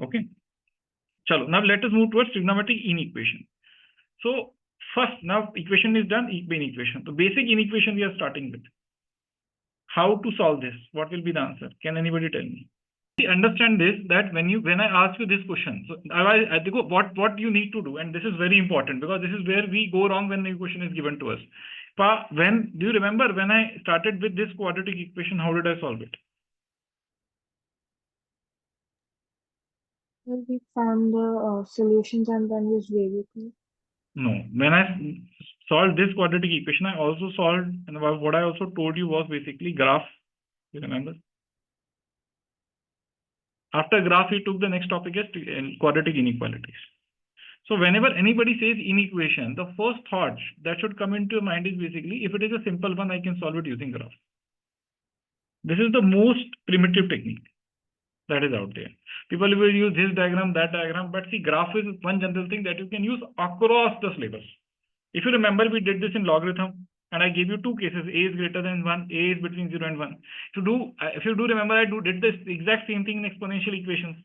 Okay. Chalo, now let us move towards trigonometric inequation. So first, now equation is done, inequation. So basic inequation we are starting with. How to solve this? What will be the answer? Can anybody tell me? Understand this, that when I ask you this question, so I think what you need to do, and this is very important because this is where we go wrong when the equation is given to us. When do you remember when I started with this quadratic equation, how did I solve it? Well, we found the solutions and then used variables. No, when I solved this quadratic equation, I also solved, and what I also told you was basically graph. You remember? After graph, we took the next topic as quadratic inequalities. So whenever anybody says inequation, the first thought that should come into your mind is basically, if it is a simple one, I can solve it using graph. This is the most primitive technique that is out there. People will use this diagram, that diagram, but see, graph is one general thing that you can use across the syllabus. If you remember, we did this in logarithm, and I gave you two cases: a is greater than 1, a is between 0 and 1. If you do remember, I did this exact same thing in exponential equations.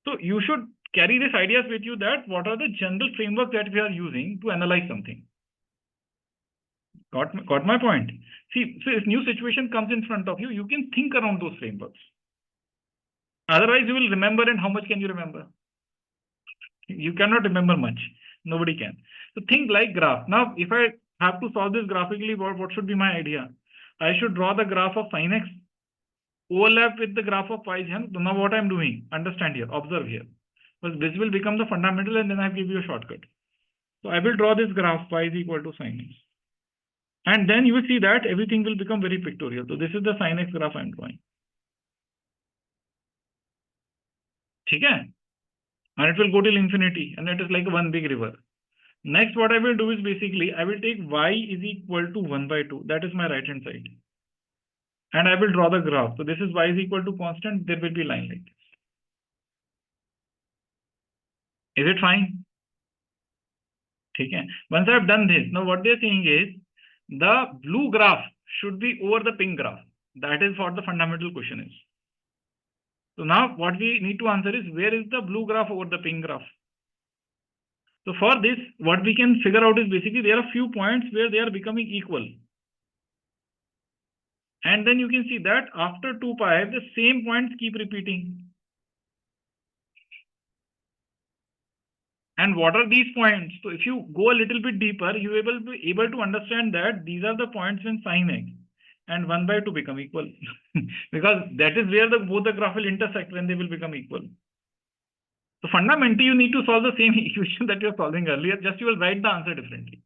So you should carry these ideas with you, that what are the general frameworks that we are using to analyze something. Got my point? See, so if new situation comes in front of you, you can think around those frameworks. Otherwise, you will remember, and how much can you remember? You cannot remember much. Nobody can. So think like graph. Now, if I have to solve this graphically, what should be my idea? I should draw the graph of sin x, overlap with the graph of y. So now what I'm doing, understand here, observe here. Because this will become the fundamental, and then I give you a shortcut. So I will draw this graph y is equal to sin x. And then you will see that everything will become very pictorial. So this is the sin x graph I'm drawing. Okay? And it will go till infinity, and it is like one big river. Next, what I will do is basically, I will take y is equal to 1 by 2. That is my right hand side. And I will draw the graph. So this is y is equal to constant. There will be line like this. Is it fine? Okay. Once I have done this, now what they are saying is, the blue graph should be over the pink graph. That is what the fundamental question is. So now what we need to answer is, where is the blue graph over the pink graph? So for this, what we can figure out is basically, there are a few points where they are becoming equal. And then you can see that after 2 pi, the same points keep repeating. And what are these points? So if you go a little bit deeper, you will be able to understand that these are the points when sin x and 1 by 2 become equal. Because that is where both the graph will intersect when they will become equal. So fundamentally, you need to solve the same equation that you are solving earlier, just you will write the answer differently.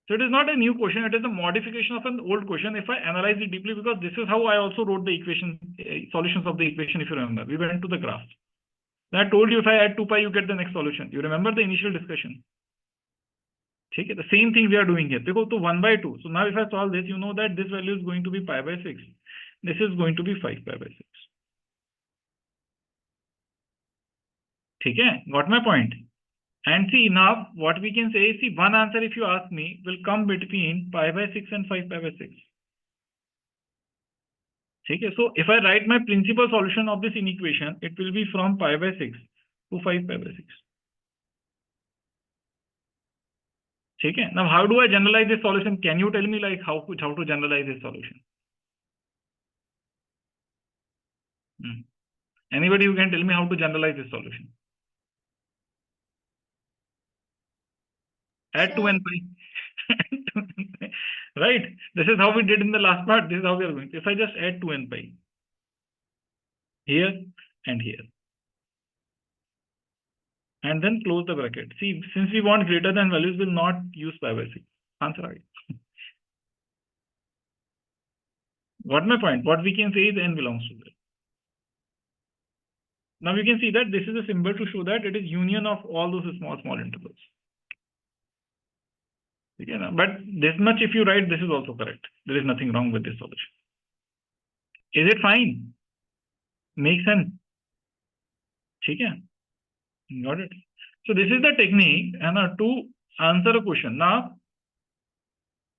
So it is not a new question, it is a modification of an old question if I analyze it deeply, because this is how I also wrote the equation, solutions of the equation, if you remember. We went to the graph. Then I told you if I add 2 pi, you get the next solution. You remember the initial discussion? Okay, the same thing we are doing here. We go to 1 by 2. So now if I solve this, you know that this value is going to be pi by 6. This is going to be 5 pi by 6. Okay, got my point? And see, now what we can say is, see, one answer, if you ask me, will come between pi by 6 and 5 pi by 6. Okay, so if I write my principal solution of this inequation, it will be from pi by 6 to 5 pi by 6. Okay, now how do I generalize this solution? Can you tell me like how to generalize this solution? Anybody who can tell me how to generalize this solution? Add 2 and pi. Right? This is how we did in the last part. This is how we are going. If I just add 2 and pi here and here, and then close the bracket. See, since we want greater than values, will not use pi by 6. Answer right. What my point? What we can say is n belongs to that. Now you can see that this is a symbol to show that it is union of all those small intervals. Okay, but this much if you write, this is also correct. There is nothing wrong with this solution. Is it fine? Makes sense? Okay. Got it. So this is the technique to answer a question. Now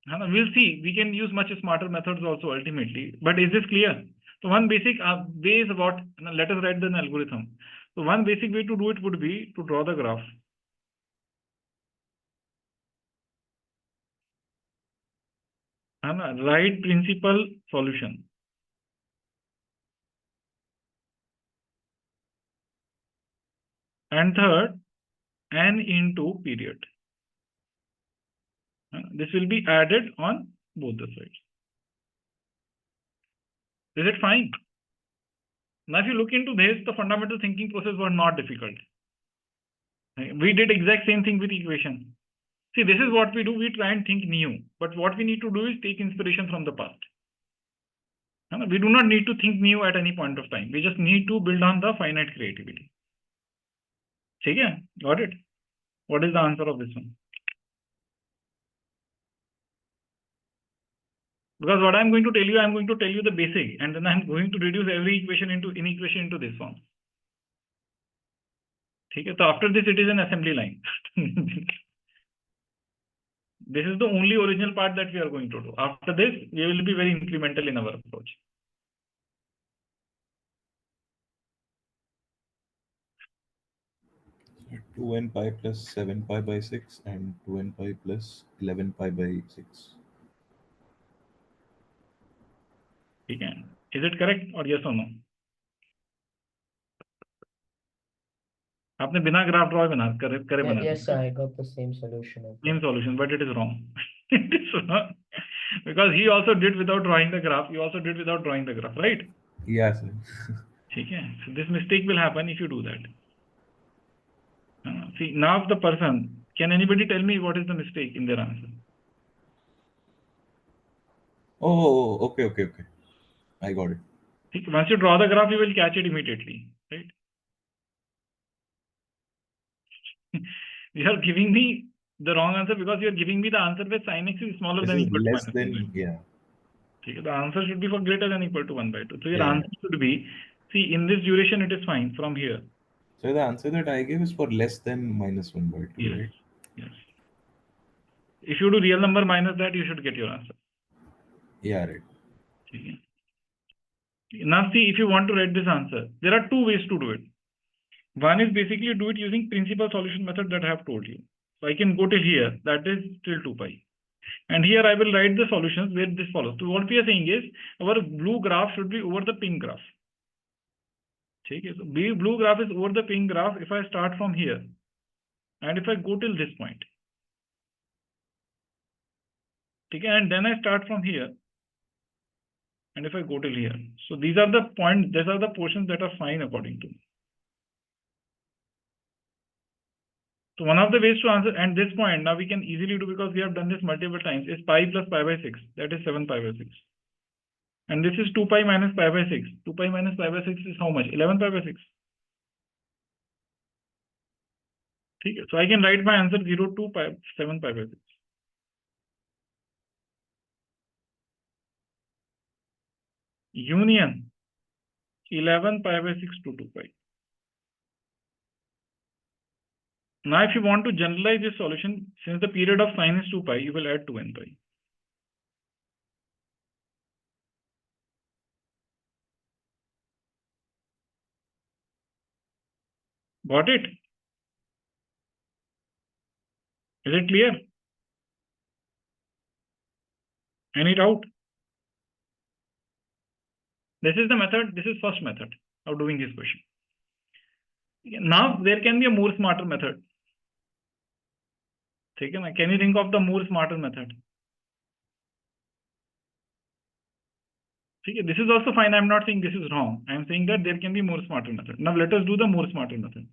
we'll see. We can use much smarter methods also ultimately. But is this clear? So one basic way is what, let us write the algorithm. So one basic way to do it would be to draw the graph. And write principal solution. And third, n into period. This will be added on both the sides. Is it fine? Now, if you look into this, the fundamental thinking process was not difficult. We did exact same thing with equation. See, this is what we do. We try and think new. But what we need to do is take inspiration from the past. We do not need to think new at any point of time. We just need to build on the finite creativity. Okay, got it? What is the answer of this one? Because what I'm going to tell you, I'm going to tell you the basic, and then I'm going to reduce every equation into inequation into this form. Okay, so after this, it is an assembly line. This is the only original part that we are going to do. After this, we will be very incremental in our approach. So 2n pi plus 7 pi by 6 and 2n pi plus 11 pi by 6. Okay. Is it correct or yes or no? आपने बिना graph draw बना करे बना Yes, I got the same solution. Same solution, but it is wrong. It is wrong. Because he also did without drawing the graph. You also did without drawing the graph, right? Yeah, sir. Okay. So this mistake will happen if you do that. See, now the person, can anybody tell me what is the mistake in their answer? Oh, okay. I got it. See, once you draw the graph, you will catch it immediately, right? You are giving me the wrong answer because you are giving me the answer where sin x is smaller This than is equal to less minus 1 by than, 2. yeah. Okay, the answer should be for greater than equal to 1 by 2. So your Yeah. answer should be, see, in this duration, it is fine from here. So the answer that I gave is for less than minus 1 by 2, Yes. right? Yes. If you do real number minus that, you should get your answer. Yeah, right. Okay. Now see, if you want to write this answer, there are two ways to do it. One is basically do it using principal solution method that I have told you. So I can go till here, that is till 2 pi. And here I will write the solutions where this follows. So what we are saying is, our blue graph should be over the pink graph. Okay, so blue graph is over the pink graph if I start from here. And if I go till this point. Okay, and then I start from here. And if I go till here. So these are the points, these are the portions that are fine according to me. So one of the ways to answer, and this point now we can easily do because we have done this multiple times, is pi plus pi by 6. That is 7 pi by 6. And this is 2 pi minus pi by 6. 2 pi minus pi by 6 is how much? 11 pi by 6. Okay, so I can write my answer 0 to 7 pi by 6. Union 11 pi by 6 to 2 pi. Now, if you want to generalize this solution, since the period of sin is 2 pi, you will add 2n pi. Got it? Is it clear? Any doubt? This is the method. This is first method of doing this question. Now, there can be a more smarter method. Can you think of the more smarter method? This is also fine. I'm not saying this is wrong. I'm saying that there can be more smarter method. Now, let us do the more smarter method.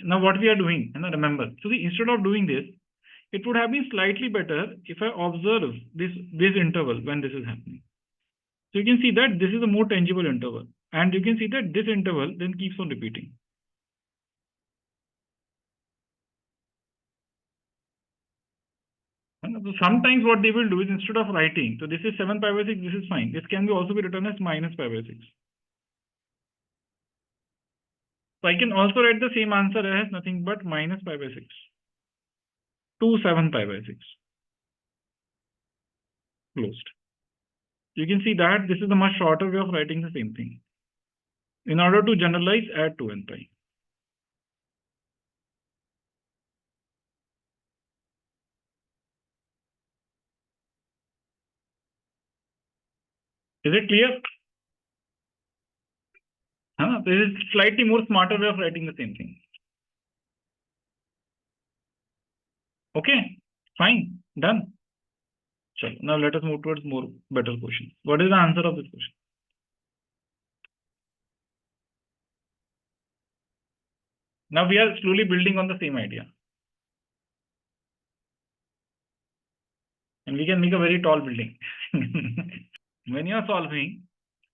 Now, what we are doing, and remember, so instead of doing this, it would have been slightly better if I observe this interval when this is happening. So you can see that this is a more tangible interval. And you can see that this interval then keeps on repeating. And so sometimes what they will do is instead of writing, so this is 7 pi by 6, this is fine. This can also be written as minus pi by 6. So I can also write the same answer as nothing but minus pi by 6 to 7 pi by 6. Closed. You can see that this is a much shorter way of writing the same thing. In order to generalize, add 2n pi. Is it clear? This is slightly more smarter way of writing the same thing. Okay, fine, done. So now let us move towards more better questions. What is the answer of this question? Now we are slowly building on the same idea. And we can make a very tall building. When you are solving,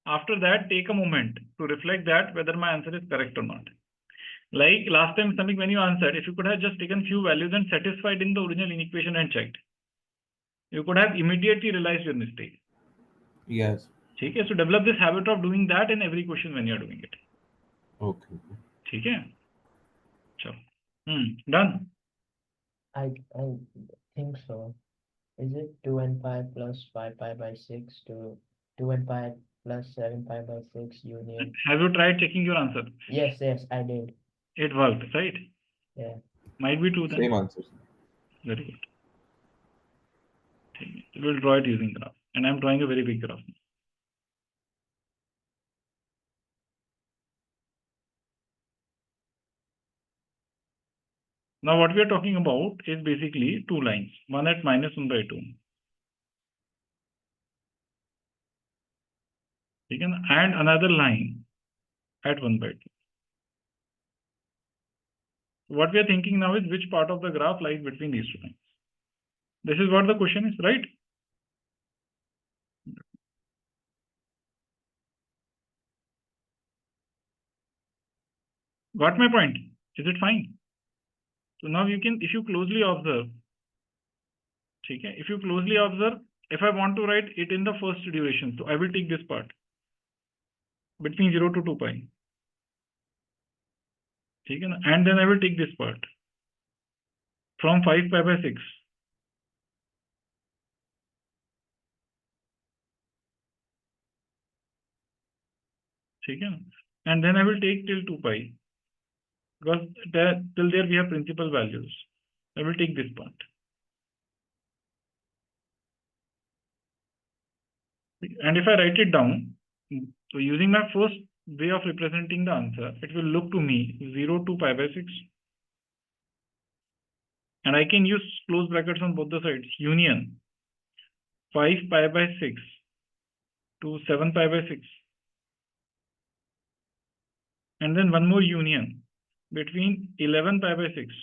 after that, take a moment to reflect that whether my answer is correct or not. Like last time, Samik, when you answered, if you could have just taken few values and satisfied in the original inequation and checked, you could have immediately realized your mistake. Yes. Okay, so develop this habit of doing that in every question when you are doing it. Okay. Okay. So, done. I think so. Is it 2n pi plus 5 pi by 6 to 2n pi plus 7 pi by 6 union? Have you tried checking your answer? Yes, I did. It worked, right? Yeah. Might be true then. Same answer. Very good. We'll draw it using graph. And I'm drawing a very big graph. Now what we are talking about is basically two lines, one at minus 1 by 2. You can add another line at 1 by 2. What we are thinking now is which part of the graph lies between these two lines. This is what the question is, right? Got my point? Is it fine? So now you can, if you closely observe, okay, if you closely observe, if I want to write it in the first duration, so I will take this part between 0 to 2 pi. Okay, and then I will take this part from 5 pi by 6. Okay, and then I will take till 2 pi. Because till there we have principal values. I will take this part. And if I write it down, so using my first way of representing the answer, it will look to me 0 to pi by 6. And I can use close brackets on both the sides. Union 5 pi by 6 to 7 pi by 6. And then one more union between 11 pi by 6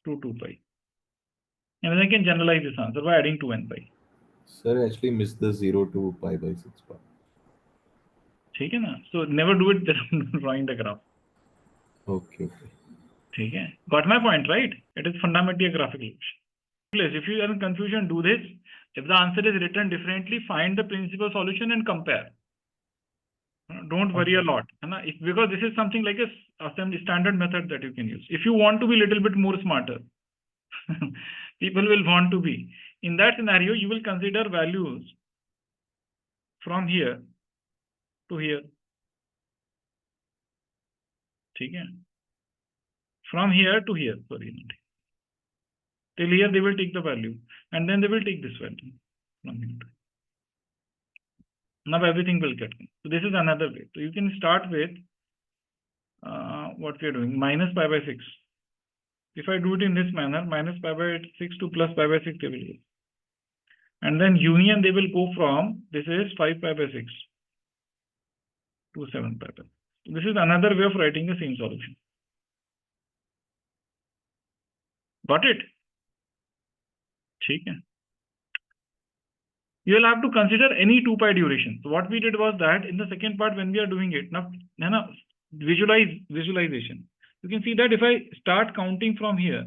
to 2 pi. And then I can generalize this answer by adding 2n pi. Sir, I actually missed the 0 to pi by 6 part. Okay, na? So never do it drawing the graph. Okay. Okay. Got my point, right? It is fundamentally a graphical equation. If you are in confusion, do this. If the answer is written differently, find the principal solution and compare. Don't worry a lot. Because this is something like a standard method that you can use. If you want to be a little bit more smarter, people will want to be. In that scenario, you will consider values from here to here. Okay. From here to here, sorry. Till here they will take the value and then they will take this value from here to here. Now everything will get. So this is another way. So you can start with what we are doing, minus pi by 6. If I do it in this manner, minus pi by 6 to plus pi by 6 they will get. And then union they will go from, this is 5 pi by 6 to 7 pi by 6. So this is another way of writing the same solution. Got it? Okay. You will have to consider any 2 pi duration. So what we did was that in the second part when we are doing it, now visualization. You can see that if I start counting from here,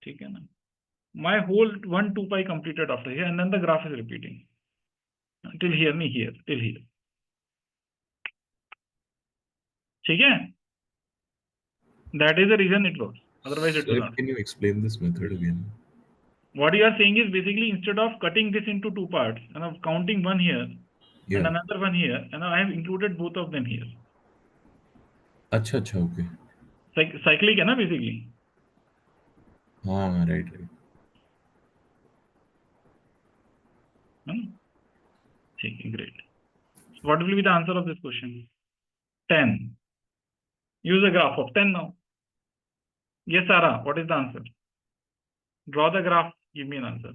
okay, my whole 2 pi completed after here, and then the graph is repeating till here, till here. Okay? That is the reason it works. Otherwise, it will Sir, not. can you explain this method again? What you are saying is basically instead of cutting this into two parts and of counting one here and Yeah. another one here, and I have included both of them here. अच्छा अच्छा okay. Cyclic है ना basically. हाँ right right. है ना? ठीक है, great. So what will be the answer of this question? 10. Use a graph of 10 now. Yes, Sarah, what is the answer? Draw the graph, give me an answer.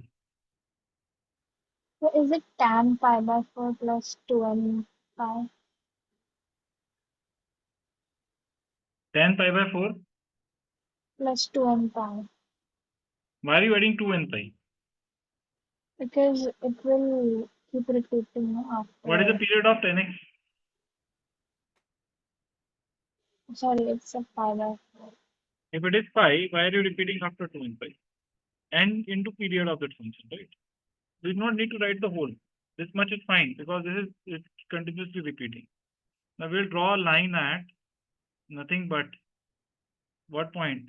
So is it tan pi by 4 plus 2n pi? Tan pi by 4. Plus 2n pi? Why are you adding 2n pi? Because it will keep repeating after. What is the period of 10x? Sorry, it's a pi by 4. If it is pi, why are you repeating after 2n pi? And into period of that function, right? You do not need to write the whole. This much is fine because this is it's continuously repeating. Now we'll draw a line at nothing but what point?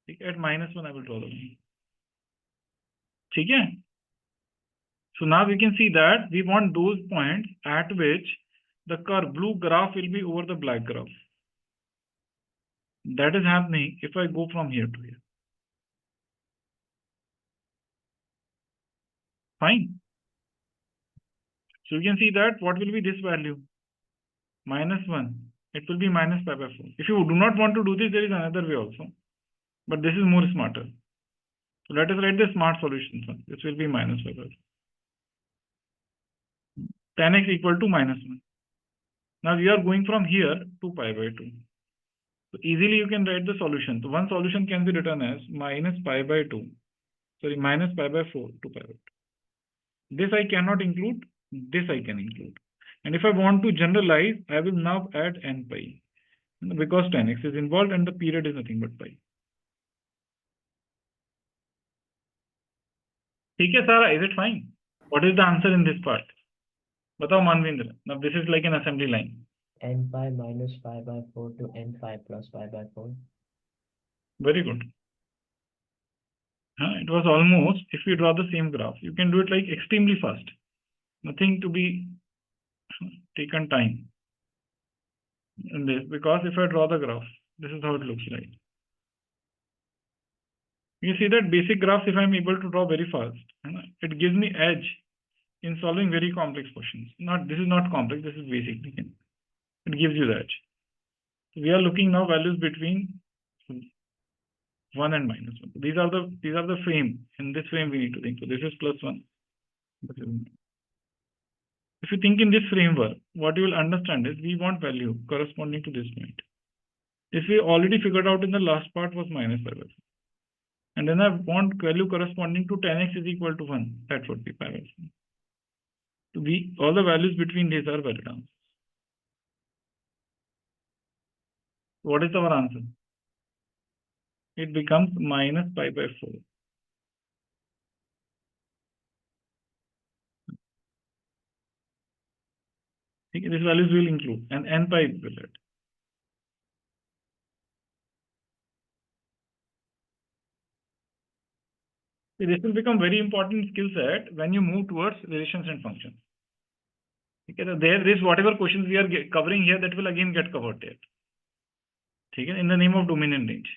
At -1 I will draw the line. Okay? So now we can see that we want those points at which the curve blue graph will be over the black graph. That is happening if I go from here to here. Fine. So you can see that what will be this value? -1. It will be minus pi by 4. If you do not want to do this, there is another way also. But this is more smarter. So let us write the smart solution. This will be minus pi by 4. 10x equal to -1. Now we are going from here to pi by 2. So easily you can write the solution. So one solution can be written as minus pi by 4 to pi by 2. This I cannot include, this I can include. And if I want to generalize, I will now add n pi. Because 10x is involved and the period is nothing but pi. Okay, Sarah, is it fine? What is the answer in this part? Batao Manvendra. Now this is like an assembly line. N pi minus pi by 4 to n pi plus pi by 4. Very good. It was almost, if you draw the same graph, you can do it like extremely fast. Nothing to be taken time in this, because if I draw the graph, this is how it looks like. You see that basic graphs, if I'm able to draw very fast, it gives me edge in solving very complex questions. This is not complex, this is basic. It gives you the edge. So we are looking now values between 1 and -1. These are the frame. In this frame we need to think. So this is +1. If you think in this framework, what you will understand is we want value corresponding to this point. If we already figured out in the last part was -5. And then I want value corresponding to 10x is equal to 1. That would be 5x. So all the values between these are valid answers. What is our answer? It becomes minus pi by 4. Okay, these values will include and n pi will add. This will become very important skill set when you move towards relations and functions. Okay, so there is whatever questions we are covering here, that will again get covered there. Okay, in the name of domain and range.